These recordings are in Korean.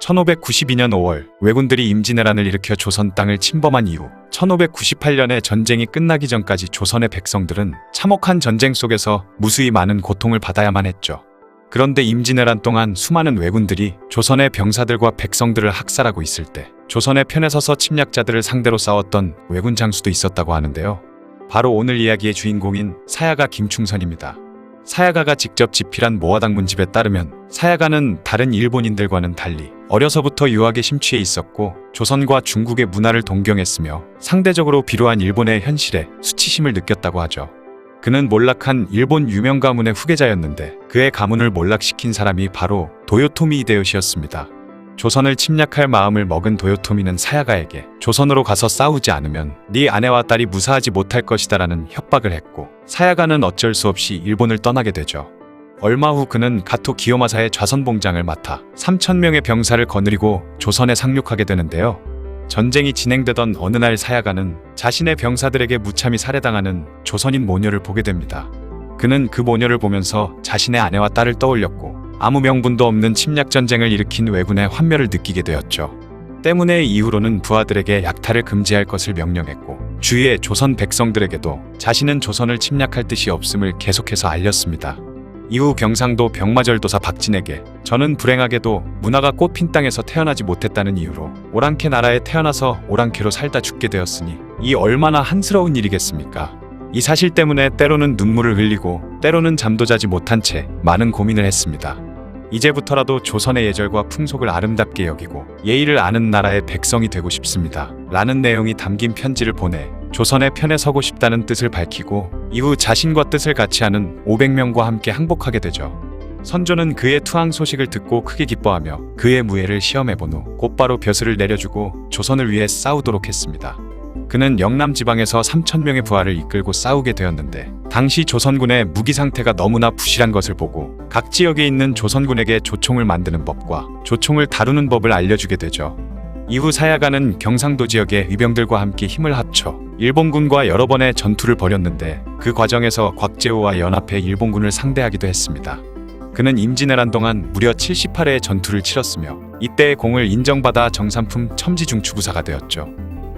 1592년 5월 왜군들이 임진왜란을 일으켜 조선 땅을 침범한 이후 1598년에 전쟁이 끝나기 전까지 조선의 백성들은 참혹한 전쟁 속에서 무수히 많은 고통을 받아야만 했죠. 그런데 임진왜란 동안 수많은 왜군들이 조선의 병사들과 백성들을 학살하고 있을 때 조선의 편에 서서 침략자들을 상대로 싸웠던 왜군 장수도 있었다고 하는데요. 바로 오늘 이야기의 주인공인 사야가 김충선입니다. 사야가가 직접 집필한 모화당문집에 따르면 사야가는 다른 일본인들과는 달리 어려서부터 유학에 심취해 있었고 조선과 중국의 문화를 동경했으며 상대적으로 비루한 일본의 현실에 수치심을 느꼈다고 하죠. 그는 몰락한 일본 유명 가문의 후계자였는데 그의 가문을 몰락시킨 사람이 바로 도요토미 히데요시였습니다. 조선을 침략할 마음을 먹은 도요토미는 사야가에게 조선으로 가서 싸우지 않으면 네 아내와 딸이 무사하지 못할 것이다 라는 협박을 했고 사야가는 어쩔 수 없이 일본을 떠나게 되죠. 얼마 후 그는 가토 기요마사의 좌선봉장을 맡아 3,000명의 병사를 거느리고 조선에 상륙하게 되는데요. 전쟁이 진행되던 어느 날 사야가는 자신의 병사들에게 무참히 살해당하는 조선인 모녀를 보게 됩니다. 그는 그 모녀를 보면서 자신의 아내와 딸을 떠올렸고 아무 명분도 없는 침략전쟁을 일으킨 왜군의 환멸을 느끼게 되었죠. 때문에 이후로는 부하들에게 약탈을 금지할 것을 명령했고 주위의 조선 백성들에게도 자신은 조선을 침략할 뜻이 없음을 계속해서 알렸습니다. 이후 경상도 병마절도사 박진에게 저는 불행하게도 문화가 꽃핀 땅에서 태어나지 못했다는 이유로 오랑캐 나라에 태어나서 오랑캐로 살다 죽게 되었으니 이 얼마나 한스러운 일이겠습니까? 이 사실 때문에 때로는 눈물을 흘리고 때로는 잠도 자지 못한 채 많은 고민을 했습니다. 이제부터라도 조선의 예절과 풍속을 아름답게 여기고 예의를 아는 나라의 백성이 되고 싶습니다. 라는 내용이 담긴 편지를 보내 조선의 편에 서고 싶다는 뜻을 밝히고 이후 자신과 뜻을 같이 하는 500명과 함께 항복하게 되죠. 선조는 그의 투항 소식을 듣고 크게 기뻐하며 그의 무예를 시험해본 후 곧바로 벼슬을 내려주고 조선을 위해 싸우도록 했습니다. 그는 영남 지방에서 3,000명의 부하를 이끌고 싸우게 되었는데 당시 조선군의 무기 상태가 너무나 부실한 것을 보고 각 지역에 있는 조선군에게 조총을 만드는 법과 조총을 다루는 법을 알려주게 되죠. 이후 사야가는 경상도 지역의 의병들과 함께 힘을 합쳐 일본군과 여러 번의 전투를 벌였는데 그 과정에서 곽재우와 연합해 일본군을 상대하기도 했습니다. 그는 임진왜란 동안 무려 78회의 전투를 치렀으며 이때의 공을 인정받아 정삼품 첨지중추부사가 되었죠.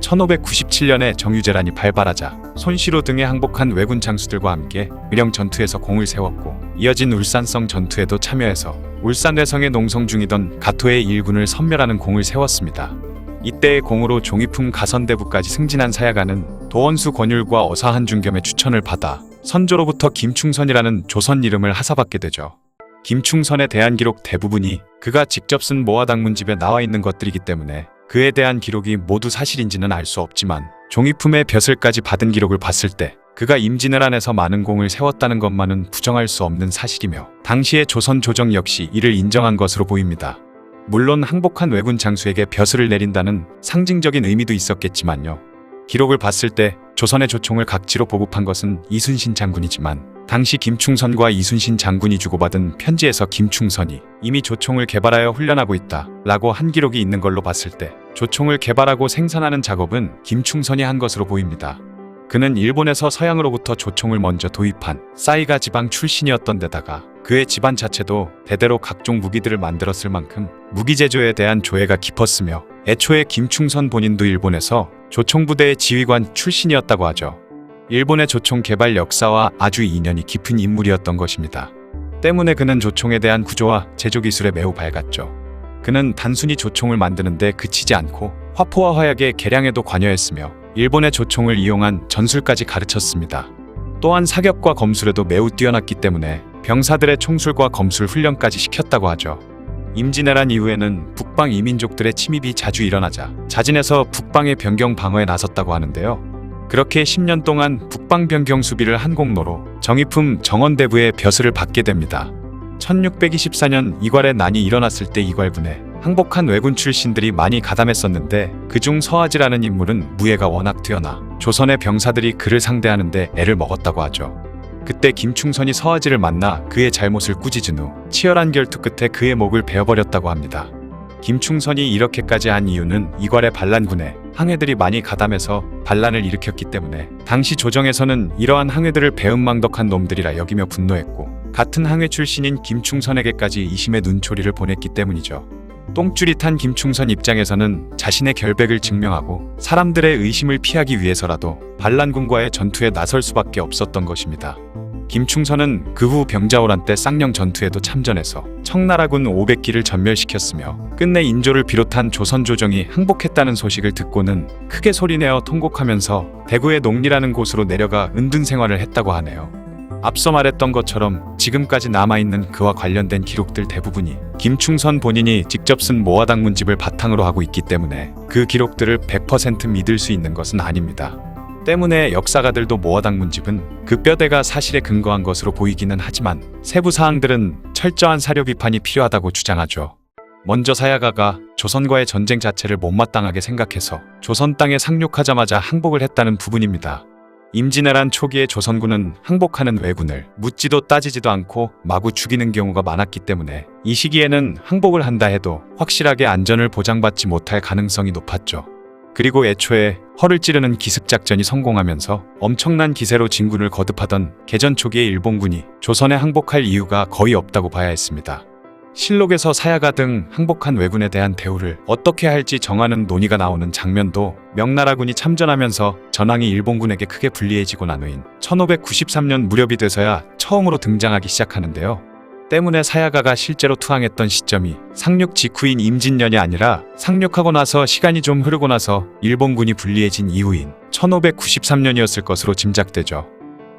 1597년에 정유재란이 발발하자 손시로 등에 항복한 왜군 장수들과 함께 의령 전투에서 공을 세웠고 이어진 울산성 전투에도 참여해서 울산외성에 농성 중이던 가토의 일군을 섬멸하는 공을 세웠습니다. 이때의 공으로 종이품 가선대부까지 승진한 사야가는 도원수 권율과 어사한중겸의 추천을 받아 선조로부터 김충선이라는 조선 이름을 하사받게 되죠. 김충선에 대한 기록 대부분이 그가 직접 쓴 모화당문집에 나와 있는 것들이기 때문에 그에 대한 기록이 모두 사실인지는 알 수 없지만 종이품의 벼슬까지 받은 기록을 봤을 때 그가 임진왜란에서 많은 공을 세웠다는 것만은 부정할 수 없는 사실이며 당시의 조선 조정 역시 이를 인정한 것으로 보입니다. 물론 항복한 왜군 장수에게 벼슬을 내린다는 상징적인 의미도 있었겠지만요. 기록을 봤을 때 조선의 조총을 각지로 보급한 것은 이순신 장군이지만 당시 김충선과 이순신 장군이 주고받은 편지에서 김충선이 이미 조총을 개발하여 훈련하고 있다 라고 한 기록이 있는 걸로 봤을 때 조총을 개발하고 생산하는 작업은 김충선이 한 것으로 보입니다. 그는 일본에서 서양으로부터 조총을 먼저 도입한 사이가 지방 출신이었던 데다가 그의 집안 자체도 대대로 각종 무기들을 만들었을 만큼 무기 제조에 대한 조예가 깊었으며 애초에 김충선 본인도 일본에서 조총부대의 지휘관 출신이었다고 하죠. 일본의 조총 개발 역사와 아주 인연이 깊은 인물이었던 것입니다. 때문에 그는 조총에 대한 구조와 제조 기술에 매우 밝았죠. 그는 단순히 조총을 만드는데 그치지 않고 화포와 화약의 개량에도 관여했으며 일본의 조총을 이용한 전술까지 가르쳤습니다. 또한 사격과 검술에도 매우 뛰어났기 때문에 병사들의 총술과 검술 훈련까지 시켰다고 하죠. 임진왜란 이후에는 북방 이민족들의 침입이 자주 일어나자 자진해서 북방의 변경 방어에 나섰다고 하는데요. 그렇게 10년 동안 북방 변경 수비를 한 공로로 정의품 정원대부의 벼슬을 받게 됩니다. 1624년 이괄의 난이 일어났을 때 이괄군에 항복한 왜군 출신들이 많이 가담했었는데 그중 서아지라는 인물은 무예가 워낙 뛰어나 조선의 병사들이 그를 상대하는데 애를 먹었다고 하죠. 그때 김충선이 서아지를 만나 그의 잘못을 꾸짖은 후 치열한 결투 끝에 그의 목을 베어버렸다고 합니다. 김충선이 이렇게까지 한 이유는 이괄의 반란군에 항해들이 많이 가담해서 반란을 일으켰기 때문에 당시 조정에서는 이러한 항해들을 배은망덕한 놈들이라 여기며 분노했고 같은 항해 출신인 김충선에게까지 이심의 눈초리를 보냈기 때문이죠. 똥줄이 탄 김충선 입장에서는 자신의 결백을 증명하고 사람들의 의심을 피하기 위해서라도 반란군과의 전투에 나설 수밖에 없었던 것입니다. 김충선은 그 후 병자호란 때 쌍령 전투에도 참전해서 청나라군 500기를 전멸시켰으며 끝내 인조를 비롯한 조선 조정이 항복했다는 소식을 듣고는 크게 소리내어 통곡하면서 대구의 농리라는 곳으로 내려가 은둔 생활을 했다고 하네요. 앞서 말했던 것처럼 지금까지 남아있는 그와 관련된 기록들 대부분이 김충선 본인이 직접 쓴 모화당문집을 바탕으로 하고 있기 때문에 그 기록들을 100% 믿을 수 있는 것은 아닙니다. 때문에 역사가들도 모화당문집은 그 뼈대가 사실에 근거한 것으로 보이기는 하지만 세부 사항들은 철저한 사료 비판이 필요하다고 주장하죠. 먼저 사야가가 조선과의 전쟁 자체를 못마땅하게 생각해서 조선 땅에 상륙하자마자 항복을 했다는 부분입니다. 임진왜란 초기에 조선군은 항복하는 왜군을 묻지도 따지지도 않고 마구 죽이는 경우가 많았기 때문에 이 시기에는 항복을 한다 해도 확실하게 안전을 보장받지 못할 가능성이 높았죠. 그리고 애초에 허를 찌르는 기습작전이 성공하면서 엄청난 기세로 진군을 거듭하던 개전 초기의 일본군이 조선에 항복할 이유가 거의 없다고 봐야 했습니다. 실록에서 사야가 등 항복한 왜군에 대한 대우를 어떻게 할지 정하는 논의가 나오는 장면도 명나라군이 참전하면서 전황이 일본군에게 크게 불리해지고 난 후인 1593년 무렵이 돼서야 처음으로 등장하기 시작하는데요. 때문에 사야가가 실제로 투항했던 시점이 상륙 직후인 임진년이 아니라 상륙하고 나서 시간이 좀 흐르고 나서 일본군이 불리해진 이후인 1593년이었을 것으로 짐작되죠.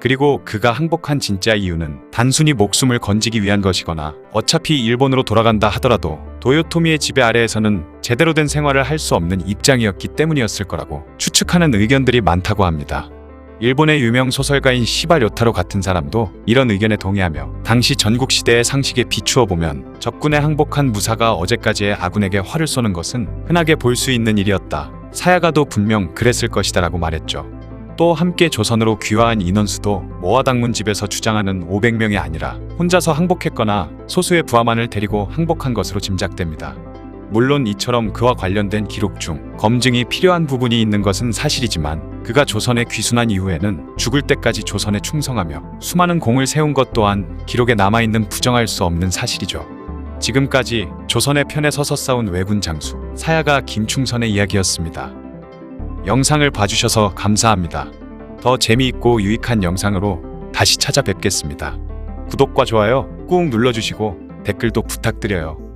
그리고 그가 항복한 진짜 이유는 단순히 목숨을 건지기 위한 것이거나 어차피 일본으로 돌아간다 하더라도 도요토미의 지배 아래에서는 제대로 된 생활을 할 수 없는 입장이었기 때문이었을 거라고 추측하는 의견들이 많다고 합니다. 일본의 유명 소설가인 시바 료타로 같은 사람도 이런 의견에 동의하며 당시 전국시대의 상식에 비추어 보면 적군에 항복한 무사가 어제까지의 아군에게 활을 쏘는 것은 흔하게 볼 수 있는 일이었다. 사야가도 분명 그랬을 것이다 라고 말했죠. 또 함께 조선으로 귀화한 인원수도 모화당문집에서 주장하는 500명이 아니라 혼자서 항복했거나 소수의 부하만을 데리고 항복한 것으로 짐작됩니다. 물론 이처럼 그와 관련된 기록 중 검증이 필요한 부분이 있는 것은 사실이지만 그가 조선에 귀순한 이후에는 죽을 때까지 조선에 충성하며 수많은 공을 세운 것 또한 기록에 남아있는 부정할 수 없는 사실이죠. 지금까지 조선의 편에 서서 싸운 왜군 장수 사야가 김충선의 이야기였습니다. 영상을 봐주셔서 감사합니다. 더 재미있고 유익한 영상으로 다시 찾아뵙겠습니다. 구독과 좋아요 꾹 눌러주시고 댓글도 부탁드려요.